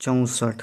64।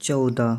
14,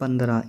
15,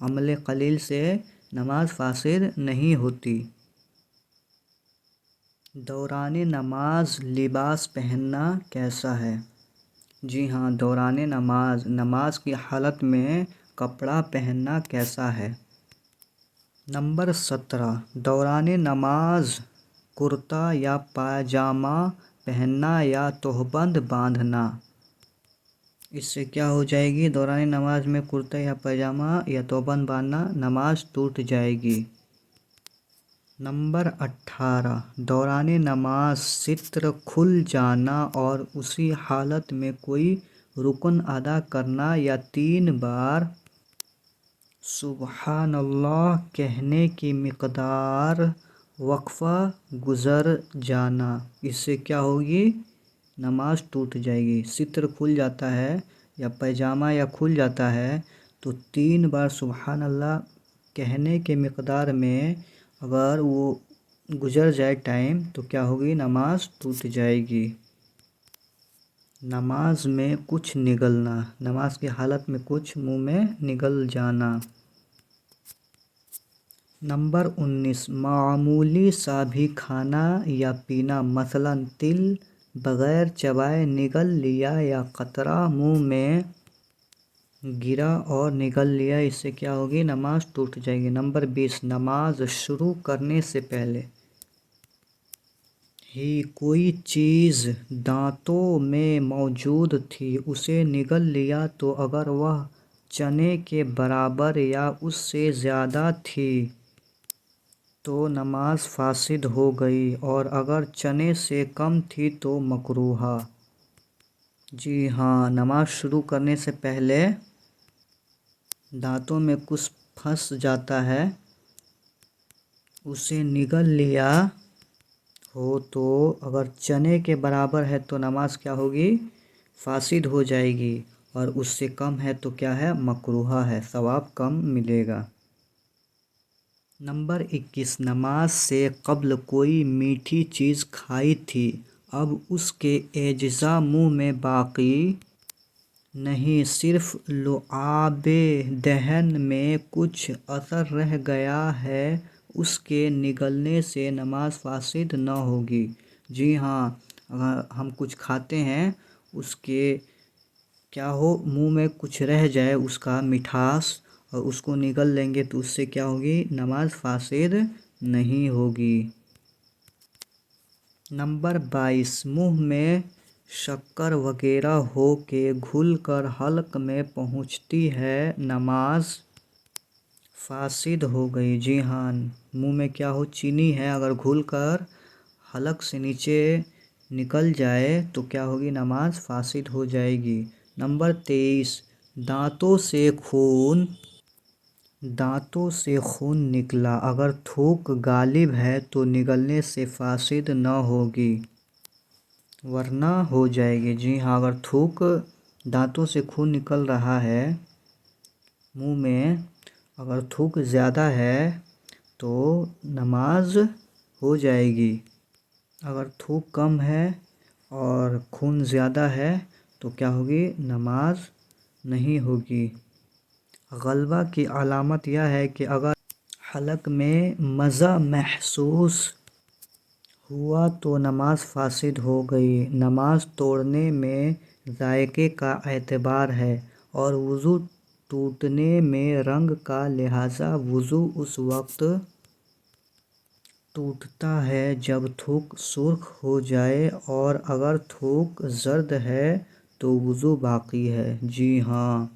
عمل قلیل سے نماز فاسد نہیں ہوتی۔ دوران نماز لباس پہننا کیسا ہے؟ جی ہاں، دوران نماز کی حالت میں کپڑا پہننا کیسا ہے؟ نمبر 17، دوران نماز کرتا یا پاجامہ پہننا یا تہبند باندھنا۔ اس سے کیا ہو جائے گی؟ دوران نماز میں کرتا یا پاجامہ یا تہبند باندھنا، نماز ٹوٹ جائے گی۔ نمبر 18، دوران نماز ستر کھل جانا اور اسی حالت میں کوئی رکن ادا کرنا یا 3 بار سبحان اللہ کہنے کی مقدار وقفہ گزر جانا۔ اس سے کیا ہوگی؟ نماز ٹوٹ جائے گی۔ ستر کھل جاتا ہے یا پائجامہ یا کھل جاتا ہے تو 3 بار سبحان اللہ کہنے کے مقدار میں اگر وہ گزر جائے ٹائم تو کیا ہوگی؟ نماز ٹوٹ جائے گی۔ نماز میں کچھ نگلنا، نماز کی حالت میں کچھ منہ میں نگل جانا۔ نمبر 19، معمولی سا بھی کھانا یا پینا، مثلاً تل بغیر چبائے نگل لیا یا قطرہ منہ میں گرا اور نگل لیا، اس سے کیا ہوگی؟ نماز ٹوٹ جائے گی۔ نمبر 20، نماز شروع کرنے سے پہلے ہی کوئی چیز دانتوں میں موجود تھی اسے نگل لیا تو اگر وہ چنے کے برابر یا اس سے زیادہ تھی تو نماز فاسد ہو گئی، اور اگر چنے سے کم تھی تو مکروہ۔ جی ہاں، نماز شروع کرنے سے پہلے دانتوں میں کچھ پھنس جاتا ہے، اسے نگل لیا ہو تو اگر چنے کے برابر ہے تو نماز کیا ہوگی؟ فاسد ہو جائے گی، اور اس سے کم ہے تو کیا ہے؟ مکروہ ہے، ثواب کم ملے گا۔ نمبر 21، نماز سے قبل کوئی میٹھی چیز کھائی تھی، اب اس کے اجزا منہ میں باقی نہیں، صرف لعاب دہن میں کچھ اثر رہ گیا ہے، اس کے نگلنے سے نماز فاسد نہ ہوگی۔ جی ہاں، اگر ہم کچھ کھاتے ہیں اس کے کیا ہو منہ میں کچھ رہ جائے اس کا مٹھاس اور اس کو نگل لیں گے تو اس سے کیا ہوگی؟ نماز فاسد نہیں ہوگی۔ نمبر 22، منہ میں شکر وغیرہ ہو کے گھل کر حلق میں پہنچتی ہے، نماز فاسد ہو گئی۔ جی ہاں، منہ میں کیا ہو؟ چینی ہے، اگر گھل کر حلق سے نیچے نکل جائے تو کیا ہوگی؟ نماز فاسد ہو جائے گی۔ نمبر 23، دانتوں سے خون نکلا، اگر تھوک غالب ہے تو نگلنے سے فاسد نہ ہوگی ورنہ ہو جائے گی۔ جی ہاں، اگر دانتوں سے خون نکل رہا ہے منہ میں، اگر تھوک زیادہ ہے تو نماز ہو جائے گی، اگر تھوک کم ہے اور خون زیادہ ہے تو کیا ہوگی؟ نماز نہیں ہوگی۔ غلبہ کی علامت یہ ہے کہ اگر حلق میں مزہ محسوس ہوا تو نماز فاسد ہو گئی۔ نماز توڑنے میں ذائقے کا اعتبار ہے اور وضو ٹوٹنے میں رنگ کا، لہذا وضو اس وقت ٹوٹتا ہے جب تھوک سرخ ہو جائے، اور اگر تھوک زرد ہے تو وضو باقی ہے۔ جی ہاں،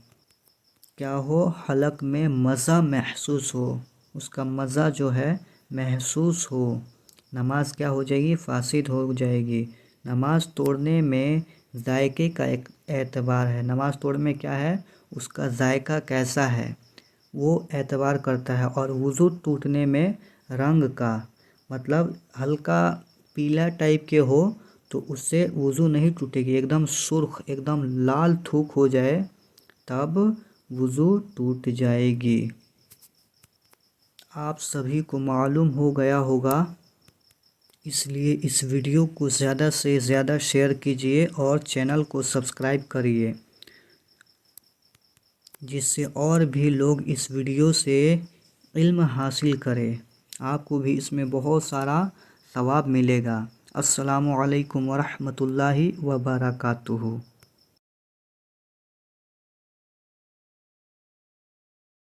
کیا ہو؟ حلق میں مزہ محسوس ہو، اس کا مزہ جو ہے محسوس ہو، نماز کیا ہو جائے گی؟ فاسد ہو جائے گی۔ نماز توڑنے میں ذائقے کا ایک اعتبار ہے، نماز توڑنے میں کیا ہے؟ اس کا ذائقہ کیسا ہے وہ اعتبار کرتا ہے، اور وضو ٹوٹنے میں رنگ کا، مطلب ہلکا پیلا ٹائپ کے ہو تو اس سے وضو نہیں ٹوٹے گی، ایک دم سرخ، ایک دم لال تھوک ہو جائے تب وضو ٹوٹ جائے گی۔ آپ سبھی کو معلوم ہو گیا ہوگا، اس لیے اس ویڈیو کو زیادہ سے زیادہ شیئر کیجیے اور چینل کو سبسکرائب کریے۔ جس سے اور بھی لوگ اس ویڈیو سے علم حاصل کریں۔ آپ کو بھی اس میں بہت سارا ثواب ملے گا۔ السلام علیکم ورحمۃ اللہ وبرکاتہ۔